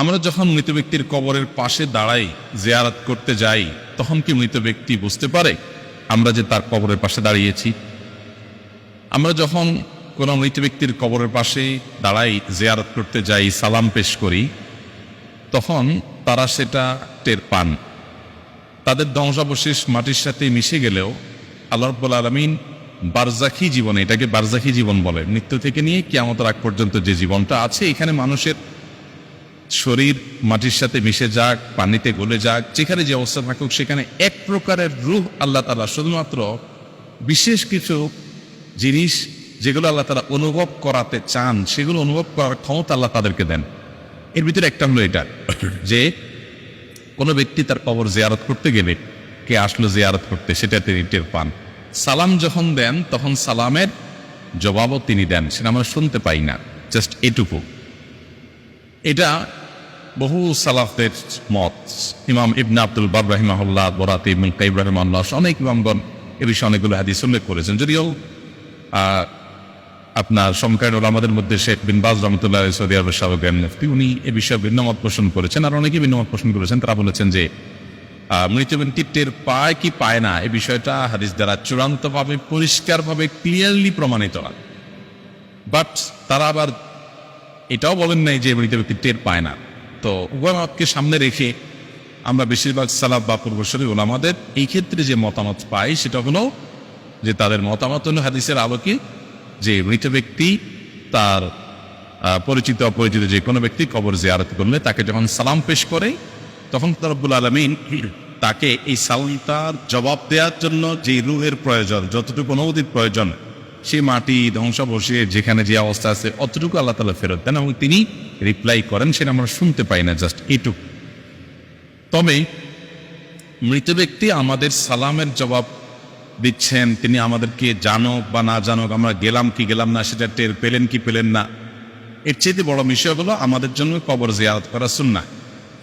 আমরা যখন মৃত ব্যক্তির কবরের পাশে দাঁড়াই, জিয়ারত করতে যাই, তখন কি মৃত ব্যক্তি বুঝতে পারে আমরা যে তার কবরের পাশে দাঁড়িয়েছি? আমরা যখন কোনো মৃত ব্যক্তির কবরের পাশে দাঁড়াই, জিয়ারত করতে যাই, সালাম পেশ করি, তখন তারা সেটা টের পান। তাদের ধ্বংসাবশেষ মাটির সাথে মিশে গেলেও আল্লাহ রাব্বুল আলামিন বারজাখী জীবনে, এটাকে বারজাখী জীবন বলে, মৃত্যু থেকে নিয়ে কিয়ামতের আগ পর্যন্ত যে জীবনটা আছে, এখানে মানুষের শরীর মাটির সাথে মিশে যাক, পানিতে গলে যাক, যেখানে যে অবস্থা থাকুক, সেখানে এক প্রকারের রূহ আল্লাহ তাআলা শুধুমাত্র বিশেষ কিছু জিনিস যেগুলো আল্লাহ তাআলা অনুভব করাতে চান, সেগুলো অনুভব করার ক্ষমতা আল্লাহ তাদেরকে দেন। এর ভিতরে একটা হলো এটা যে কোনো ব্যক্তি তার কবর জিয়ারত করতে গেলে, কে আসলো জিয়ারত করতে, সেটা তিনি টের পান। সালাম যখন দেন তখন সালামের জবাবও তিনি দেন, সেটা আমরা শুনতে পাই না, জাস্ট এটুকু। এটা বহু সালাফের মত। ইমাম ইবনে আব্দুল বার রাহিমাহুল্লাহ, বরাতে ইবনে কাইয়িম রাহিমাহুল্লাহ, অনেক ইমামগণ এ বিষয়ে অনেকগুলো হাদিস উল্লেখ করেছেন। যদিও আপনার সমকালীন ওলামাদের মধ্যে শেখ বিন বাজ রহমতুল্লাহ সৌদি আরবের সাবেক মুফতি, উনি এ বিষয়ে ভিন্নমত পোষণ করেছেন, আর অনেকে ভিন্নমত পোষণ করেছেন। তারা বলেছেন যে মৃত ব্যক্তি টের পায় কি পায় না, এই বিষয়টা হাদিস দ্বারা চূড়ান্তভাবে, পরিষ্কারভাবে, ক্লিয়ারলি প্রমাণিত না। বাট তারা আবার এটাও বলেন নাই যে মৃত ব্যক্তি টের পায় না। তো উভয় মতকে সামনে রেখে আমরা বেশিরভাগ সালাফ বা পূর্বসূরি ওলামাদের এই ক্ষেত্রে যে মতামত পাই, সেটা হলো যে তাদের মতামত হলো হাদিসের আলোকে যে মৃত ব্যক্তি তার পরিচিত অপরিচিত যে কোনো ব্যক্তি কবর জিয়ারত করলে তাকে যখন সালাম পেশ করে, তখন রব্বুল আলামিন তাকে এই সালামটার জবাব দেওয়ার জন্য যে রূহের প্রয়োজন, যতটুকু অনুভূতির প্রয়োজন, সে মাটি ধ্বংসাবশেষ যেখানে যে অবস্থা আছে অতটুকু আল্লাহ তাআলা ফেরত দেন এবং তিনি রিপ্লাই করেন, সেটা আমরা শুনতে পাই না, জাস্ট এটুকু। তবে মৃত ব্যক্তি আমাদের সালামের জবাব দিচ্ছেন, তিনি আমাদেরকে জানুক বা না জানুক, আমরা গেলাম কি গেলাম না সেটা টের পেলেন কি পেলেন না, এর চেয়ে বড় বিষয় হলো আমাদের জন্য কবর জিয়ারত করা সুন্নাহ।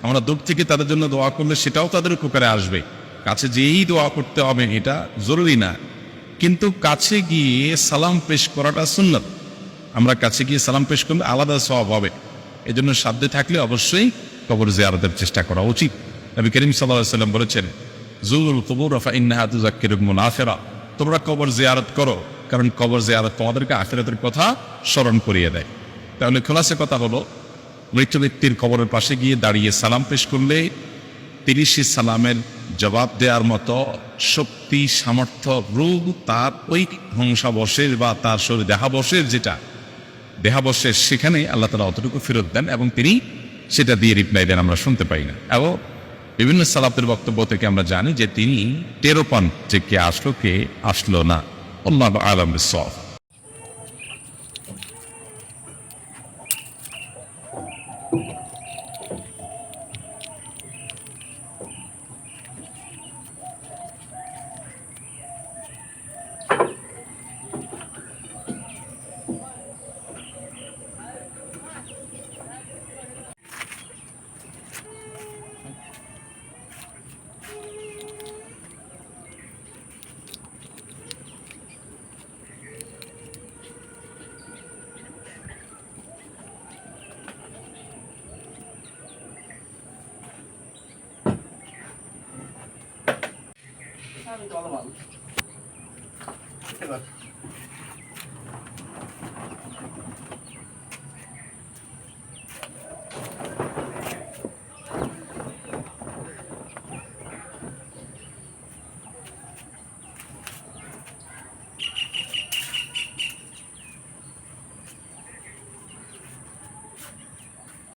আমরা দূর থেকে তাদের জন্য দোয়া করলে সেটাও তাদের উপকারে আসবে। কাছে যেই দোয়া করতে হবে এটা জরুরি না, কিন্তু কাছে গিয়ে সালাম পেশ করাটা সুন্নাত। আমরা কাছে গিয়ে সালাম পেশ করলে আলাদা সওয়াব হবে। এজন্য সাধ্যে থাকলে অবশ্যই কবর জিয়ারতের চেষ্টা করা উচিত। নবী করিম সাল্লাল্লাহু আলাইহি ওয়াসাল্লাম বলেছেন, যুরুল কুবুর ফাইন্নাহা তুযাক্কিরুকুমুল আখিরা, তোমরা কবর জিয়ারত করো, কারণ কবর জিয়ারত তোমাদেরকে আখিরাতের কথা স্মরণ করিয়ে দেয়। তাহলে খোলাসা কথা হলো, মৃত ব্যক্তির কবরের পাশে গিয়ে দাঁড়িয়ে সালাম পেশ করলে তিনি সে সালামের জবাব দেওয়ার মতো শক্তি, সামর্থ্য, রূহ তার ওই ধ্বংসাবশেষ বা তার শরীর দেহাবশেষ, যেটা দেহাবশেষ, সেখানে আল্লাহ তাআলা অতটুকু ফেরত দেন এবং তিনি সেটা দিয়ে রিপ্লাই দেন, আমরা শুনতে পাই না। এবং বিভিন্ন সালাফের বক্তব্য থেকে আমরা জানি যে তিনি টেরও পান যে কে আসলো কে আসলো না। আল্লাহু আ'লাম বিস-সাওয়াব। আমি তো ভালো